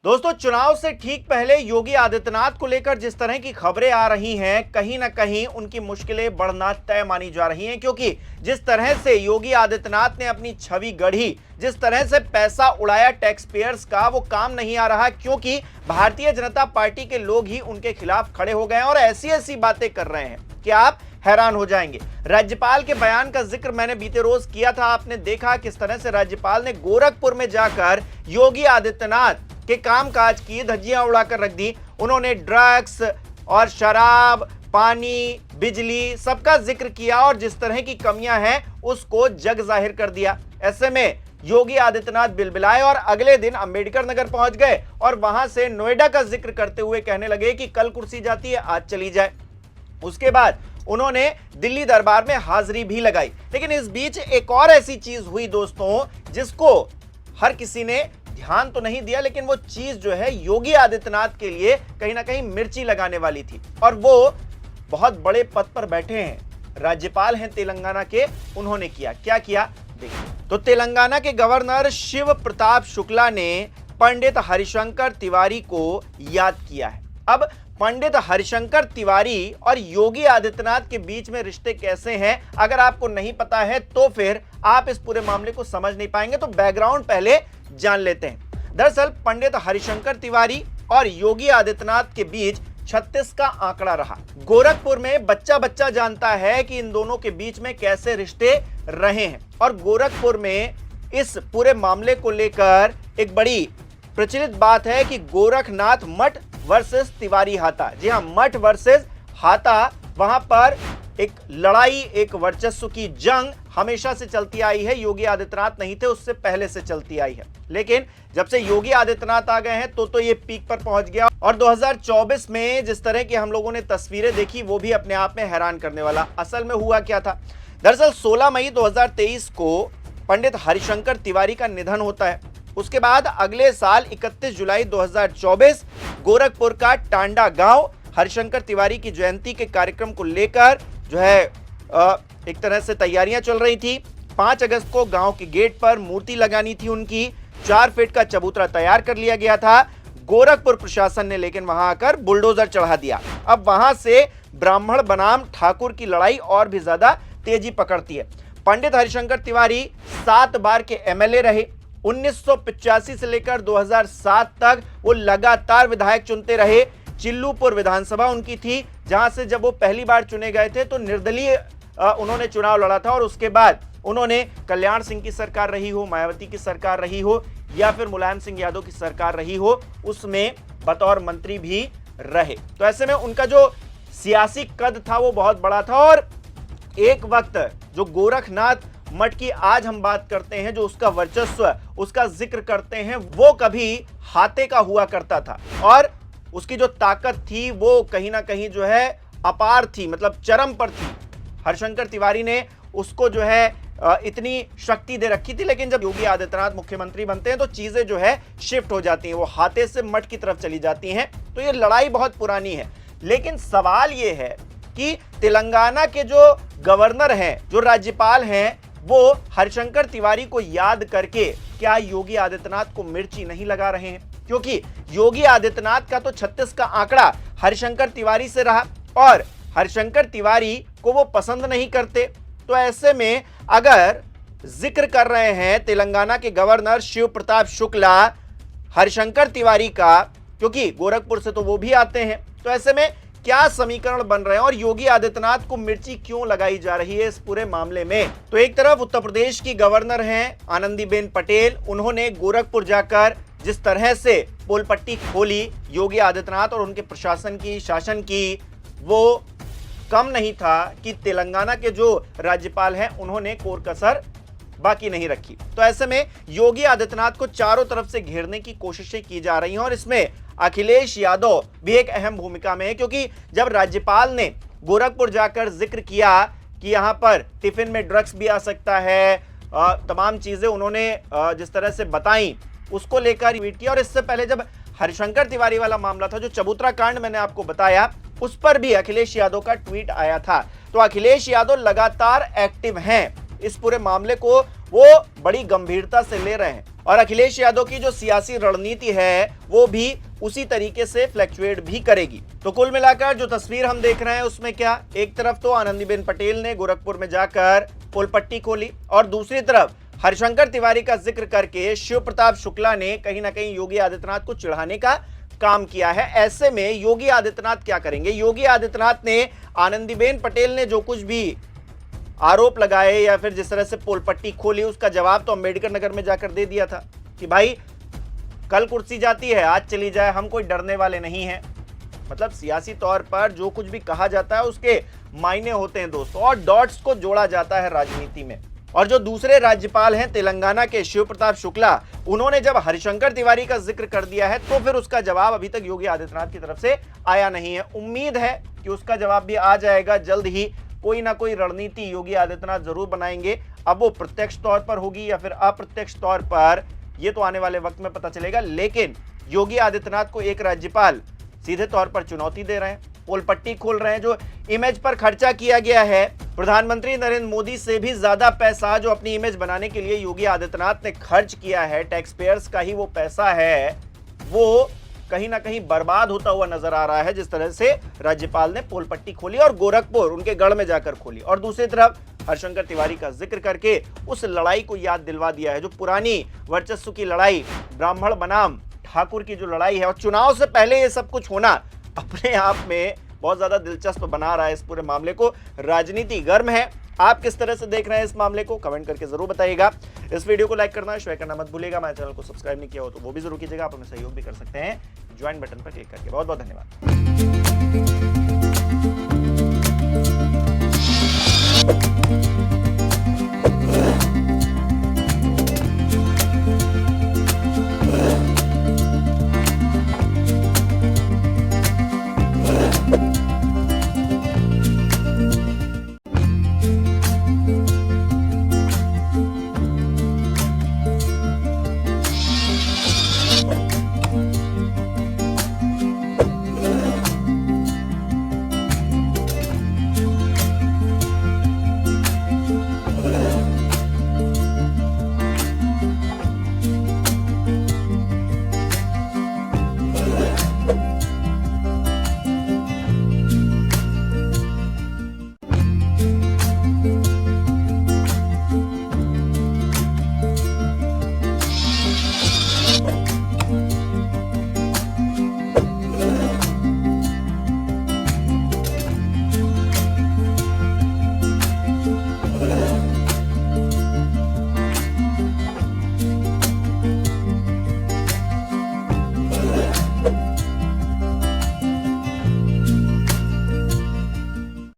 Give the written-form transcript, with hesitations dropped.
दोस्तों, चुनाव से ठीक पहले योगी आदित्यनाथ को लेकर जिस तरह की खबरें आ रही हैं, कहीं ना कहीं उनकी मुश्किलें बढ़ना तय मानी जा रही हैं, क्योंकि जिस तरह से योगी आदित्यनाथ ने अपनी छवि गढ़ी, जिस तरह से पैसा उड़ाया टैक्स पेयर्स का, वो काम नहीं आ रहा, क्योंकि भारतीय जनता पार्टी के लोग ही उनके खिलाफ खड़े हो गए हैं और ऐसी ऐसी बातें कर रहे हैं कि आप हैरान हो जाएंगे। राज्यपाल के बयान का जिक्र मैंने बीते रोज किया था। आपने देखा किस तरह से राज्यपाल ने गोरखपुर में जाकर योगी आदित्यनाथ के कामकाज की धज्जियां उड़ाकर रख दी। उन्होंने ड्रग्स और शराब, पानी, बिजली सबका जिक्र किया और जिस तरह की कमियां हैं उसको जग जाहिर कर दिया। ऐसे में योगी आदित्यनाथ बिलबिलाए और अगले दिन अंबेडकर नगर पहुंच गए और वहां से नोएडा का जिक्र करते हुए कहने लगे कि कल कुर्सी जाती है, आज चली जाए। उसके बाद उन्होंने दिल्ली दरबार में हाजिरी भी लगाई। लेकिन इस बीच एक और ऐसी चीज हुई दोस्तों, जिसको हर किसी ने ध्यान तो नहीं दिया, लेकिन वो चीज जो है योगी आदित्यनाथ के लिए कहीं ना कहीं मिर्ची लगाने वाली थी। और वो बहुत बड़े पद पर बैठे हैं, राज्यपाल हैं तेलंगाना के। उन्होंने क्या किया देखिए। तो तेलंगाना के गवर्नर शिव प्रताप शुक्ला ने पंडित हरिशंकर तिवारी को याद किया है। अब पंडित हरिशंकर तिवारी और योगी आदित्यनाथ के बीच में रिश्ते कैसे हैं, अगर आपको नहीं पता है तो फिर आप इस पूरे मामले को समझ नहीं पाएंगे। तो बैकग्राउंड पहले जान लेते हैं। दरअसल पंडित हरिशंकर तिवारी और योगी आदित्यनाथ के बीच 36 का आंकड़ा रहा। गोरखपुर में बच्चा बच्चा जानता है कि इन दोनों के बीच में कैसे रिश्ते रहे हैं। और गोरखपुर में इस पूरे मामले को लेकर एक बड़ी प्रचलित बात है कि गोरखनाथ मठ वर्सेस तिवारी हाता। जी हां, मठ वर्सेस हाता। वहां पर एक लड़ाई, एक वर्चस्व की जंग हमेशा से चलती आई है। योगी आदित्यनाथ नहीं थे, उससे पहले से चलती आई है। लेकिन जब से योगी आदित्यनाथ आ गए हैं तो ये पीक पर पहुंच गया। और 2024 में जिस तरह की हम लोगों ने तस्वीरें देखी, वो भी अपने आप में हैरान करने वाला। असल में हुआ क्या था? दरअसल 16 मई 2023 को पंडित हरिशंकर तिवारी का निधन होता है। उसके बाद अगले साल 31 जुलाई 2024 गोरखपुर का टांडा गांव हरिशंकर तिवारी की जयंती के कार्यक्रम को लेकर जो है एक तरह से तैयारियां चल रही थी। 5 अगस्त को गांव के गेट पर मूर्ति लगानी थी उनकी। 4 फीट का चबूतरा तैयार कर लिया गया था। गोरखपुर प्रशासन ने लेकिन वहां आकर बुलडोजर चढ़ा दिया। अब वहां से ब्राह्मण बनाम ठाकुर की लड़ाई और भी ज्यादा तेजी पकड़ती है। पंडित हरिशंकर तिवारी 7 बार के एमएलए रहे। 1985 से लेकर 2007 तक वो लगातार विधायक चुनते रहे। चिल्लूपुर विधानसभा उनकी थी, जहां से जब वो पहली बार चुने गए थे तो निर्दलीय उन्होंने चुनाव लड़ा था। और उसके बाद उन्होंने कल्याण सिंह की सरकार रही हो, मायावती की सरकार रही हो या फिर मुलायम सिंह यादव की सरकार रही हो, उसमें बतौर मंत्री भी रहे। तो ऐसे में उनका जो सियासी कद था वो बहुत बड़ा था। और एक वक्त जो गोरखनाथ मठ की आज हम बात करते हैं, जो उसका वर्चस्व, उसका जिक्र करते हैं, वो कभी हाथे का हुआ करता था। और उसकी जो ताकत थी वो कहीं ना कहीं जो है अपार थी, मतलब चरम पर थी। हरिशंकर तिवारी ने उसको जो है इतनी शक्ति दे रखी थी। लेकिन जब योगी आदित्यनाथ मुख्यमंत्री बनते हैं तो चीजें जो है शिफ्ट हो जाती हैं, वो हाथे से मठ की तरफ चली जाती हैं। तो ये लड़ाई बहुत पुरानी है। लेकिन सवाल ये है कि तेलंगाना के जो गवर्नर हैं, जो राज्यपाल हैं, वो हरिशंकर तिवारी को याद करके क्या योगी आदित्यनाथ को मिर्ची नहीं लगा रहे हैं? क्योंकि योगी आदित्यनाथ का तो 36 का आंकड़ा हरिशंकर तिवारी से रहा और हरिशंकर तिवारी को वो पसंद नहीं करते। तो ऐसे में अगर जिक्र कर रहे हैं तेलंगाना के गवर्नर शिव प्रताप शुक्ला हरिशंकर तिवारी का, क्योंकि गोरखपुर से तो वो भी आते हैं, तो ऐसे में क्या समीकरण बन रहे हैं और योगी आदित्यनाथ को मिर्ची क्यों लगाई जा रही है इस पूरे मामले में? तो एक तरफ उत्तर प्रदेश की गवर्नर हैं आनंदीबेन पटेल। उन्होंने गोरखपुर जाकर जिस तरह से पोल पट्टी खोली योगी आदित्यनाथ और उनके प्रशासन की, शासन की, वो कम नहीं था कि तेलंगाना के जो राज्यपाल हैं उन्होंने कोर कसर बाकी नहीं रखी। तो ऐसे में योगी आदित्यनाथ को चारों तरफ से घेरने की कोशिशें की जा रही हैं और इसमें अखिलेश यादव भी एक अहम भूमिका में है। क्योंकि जब राज्यपाल ने गोरखपुर जाकर जिक्र किया कि यहां पर टिफिन में ड्रग्स भी आ सकता है, तमाम चीजें उन्होंने जिस तरह से बताई, उसको लेकर ट्वीट किया। और इससे पहले जब हरिशंकर तिवारी वाला मामला था, जो चबूतरा कांड मैंने आपको बताया, उस पर भी अखिलेश यादव का ट्वीट आया था। तो अखिलेश यादव लगातार एक्टिव हैं, इस पूरे मामले को वो बड़ी गंभीरता से ले रहे हैं। और अखिलेश यादव की जो सियासी रणनीति है वो भी उसी तरीके से फ्लैक्चुएट भी करेगी। तो कुल मिलाकर जो तस्वीर हम देख रहे हैं उसमें क्या, एक तरफ तो आनंदीबेन पटेल ने गोरखपुर में जाकर पुल पट्टी खोली और दूसरी तरफ हरिशंकर तिवारी का जिक्र करके शिव प्रताप शुक्ला ने कहीं ना कहीं योगी आदित्यनाथ को चिढ़ाने का काम किया है। ऐसे में योगी आदित्यनाथ क्या करेंगे? योगी आदित्यनाथ ने आनंदीबेन पटेल ने जो कुछ भी आरोप लगाए या फिर जिस तरह से पोल पट्टी खोली उसका जवाब तो अंबेडकर नगर में जाकर दे दिया था कि भाई कल कुर्सी जाती है आज चली जाए, हम कोई डरने वाले नहीं हैं। मतलब सियासी तौर पर जो कुछ भी कहा जाता है उसके मायने होते हैं दोस्तों, और डॉट्स को जोड़ा जाता है राजनीति में। और जो दूसरे राज्यपाल हैं तेलंगाना के शिव प्रताप शुक्ला, उन्होंने जब हरिशंकर तिवारी का जिक्र कर दिया है तो फिर उसका जवाब अभी तक योगी आदित्यनाथ की तरफ से आया नहीं है। उम्मीद है कि उसका जवाब भी आ जाएगा जल्द ही। कोई ना कोई रणनीति योगी आदित्यनाथ जरूर बनाएंगे। अब वो प्रत्यक्ष तौर पर होगी या फिर अप्रत्यक्ष तौर पर, ये तो आने वाले वक्त में पता चलेगा। लेकिन योगी आदित्यनाथ को एक राज्यपाल सीधे तौर पर चुनौती दे रहे हैं, पोल पट्टी खोल रहे हैं। जो इमेज पर खर्चा किया गया है, प्रधानमंत्री नरेंद्र मोदी से भी ज्यादा पैसा जो अपनी इमेज बनाने के लिए योगी आदित्यनाथ ने खर्च किया है, टैक्स पेयर्स का ही वो पैसा है, वो कहीं ना कहीं बर्बाद होता हुआ नजर आ रहा है। जिस तरह से राज्यपाल ने पोल पट्टी खोली और गोरखपुर उनके गढ़ में जाकर खोली, और दूसरी तरफ हरिशंकर तिवारी का जिक्र करके उस लड़ाई को याद दिलवा दिया है, जो पुरानी वर्चस्व की लड़ाई, ब्राह्मण बनाम ठाकुर की जो लड़ाई है। और चुनाव से पहले ये सब कुछ होना अपने आप में बहुत ज्यादा दिलचस्प बना रहा है इस पूरे मामले को। राजनीति गर्म है। आप किस तरह से देख रहे हैं इस मामले को, कमेंट करके जरूर बताइएगा। इस वीडियो को लाइक करना, शेयर करना मत भूलिएगा। हमारे चैनल को सब्सक्राइब नहीं किया हो तो वो भी जरूर कीजिएगा। आप हमें सहयोग भी कर सकते हैं ज्वाइन बटन पर क्लिक करके। बहुत बहुत धन्यवाद।